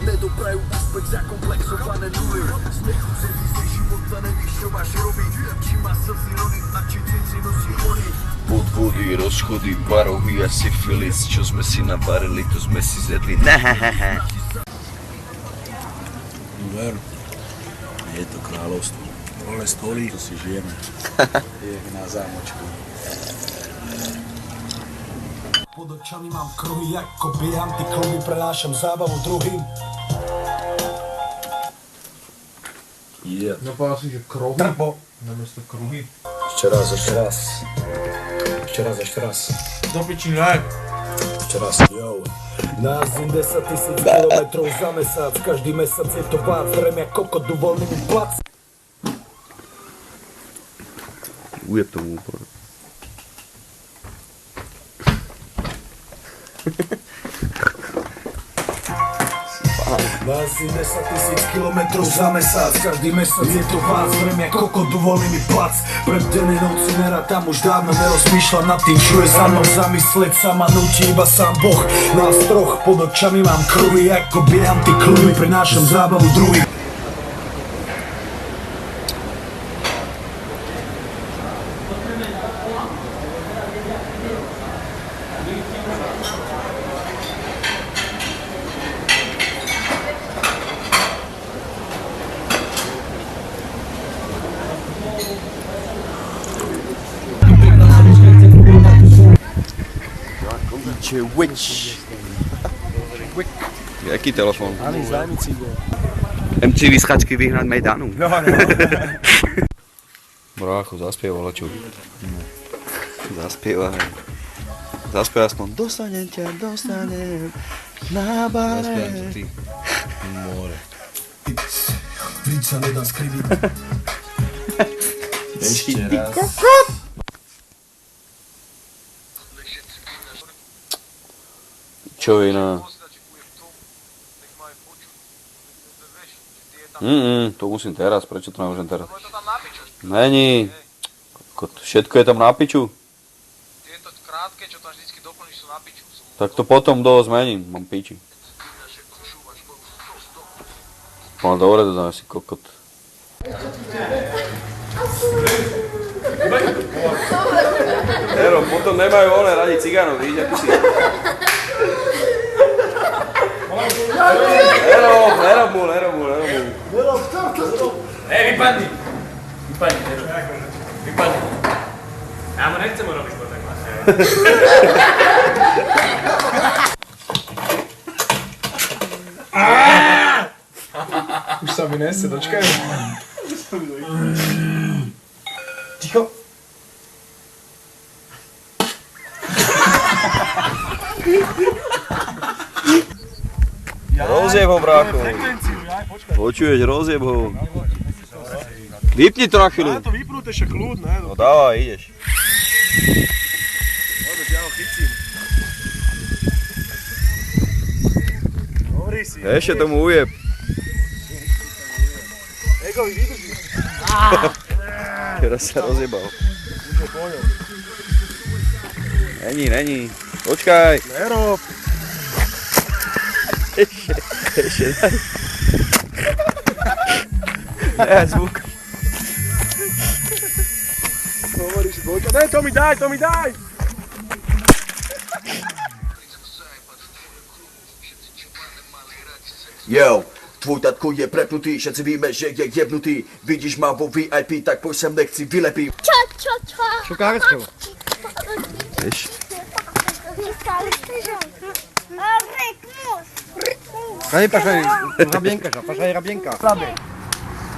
Nedoprajú úspech zakomplexované nuly. Smechúce ty ze života nevíš, čo máš robiť. Či má slzy rony a či cicinu si honí. Podvody, rozchody, parohy a syfilis. Čo sme si navarili, to sme si zjedli. Ver, je to kráľovstvo. Role stolí, to si žijeme. Je na zámočku. Pod očami mám kruhy, ako bieham, ty kluby prenášam zábavu druhým. Napadá si, že krohy? Trbo. Namiesto kruhy? Ešte raz. Do piči, ne? Ešte raz. Yo. Názim 10 000 kilometrov za mesiac, každý mesiac je to vác, vrem jak kokot, dovolný mi plac. Ujeb tomu úplne. Názim 10 000 kilometrov za mesiac, každý mesiac je to vác, vrem jak kokot, dovolný mi plac. Pre dennej noci nerátam, už dávno nerozmýšľam nad tým, čo je za mnou, zamyslieť sa ma nutí iba sám Boh. Nás troch, pod očami mám kruhy, ako bieham, ty kluby prinášam zábavu druhým. Jaký telefon? Ani zajmici go. MC Vyschačky vyhnať Mejdanu. No. Brácho, zaspieval, čo? Zaspievaj. Zaspievaj aspoň. Dostanem na bare. Zaspievaj to ty. More. Vždyť sa nedá skriviť. Ešte raz. Čo iná? To musím teraz, prečo to nemôžem teraz? Není. Všetko je tam na piču? Tieto krátke, čo tam vždycky doplníš, sú na piču. Tak to potom zmením, mám piči. No dobre, to dáme si kokot. Ero, potom nemajú one radi cigánov, víš, aký si. Nerob mu. Vypadni, Ja mu nechcem urobiť to takhle. Už sa mi nese, dočkaj. Ticho. Rozjeb ho, brácho. Počuješ, rozjeb ho. Vypni to na chvíľu. To vypnúte, však kľud, ne? No dávaj, ideš. Dobre, ja ho chycím. Hovorí si. Ešte tomu ujeb. Egovi, vydrží. Teraz sa rozjebal. Už je poňom. Není. Počkaj. Nerob. Ešte daj. Daj zvuk. Hovoríš, Boťa. Ne, to mi daj. Yo, tvoj tatko je prepnutý, všetci víme, že je jebnutý. Vidíš ma vo VIP, tak poď sem, nechci vylepím. Čo kárečko? Vieš. Tady pašaj rabienka, pašaj rabienka.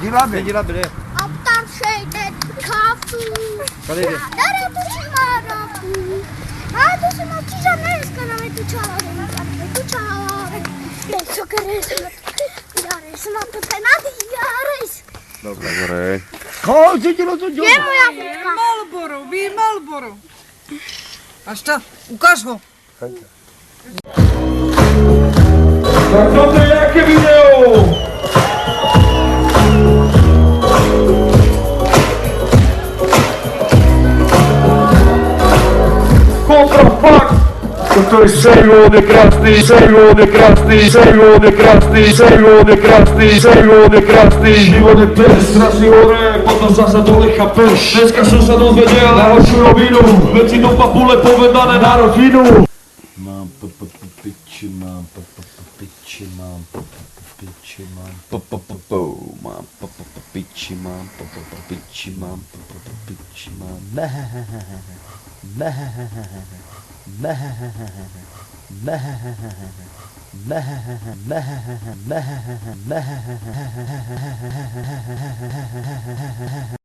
Jdi labe, jde. Staršej jde káfu. Tady jde. Tady tu čimárapu. A to se má čiža dneska na tu čáru. Co keres? Jares, na to penady, jares. Dobre. Koľci ti to dělá? Je moja fotka. Marlboro. A šta? Ukáž ho. Tak toto je jaké video? Kontrafakt! Toto je Sejvon je krásný, Sejvon je krásný, Sejvon je krásný, Sejvon je krásný, Sejvon je krásný. Život je pes, strašný hore, potom zasa dole chápeš. Dneska som sa dozvedel na horšiu rovinu, veci do papule povedané na rodinu. Mám piči, mám piči, mám piči, mám Mám piči, mám piči, mám piči, mám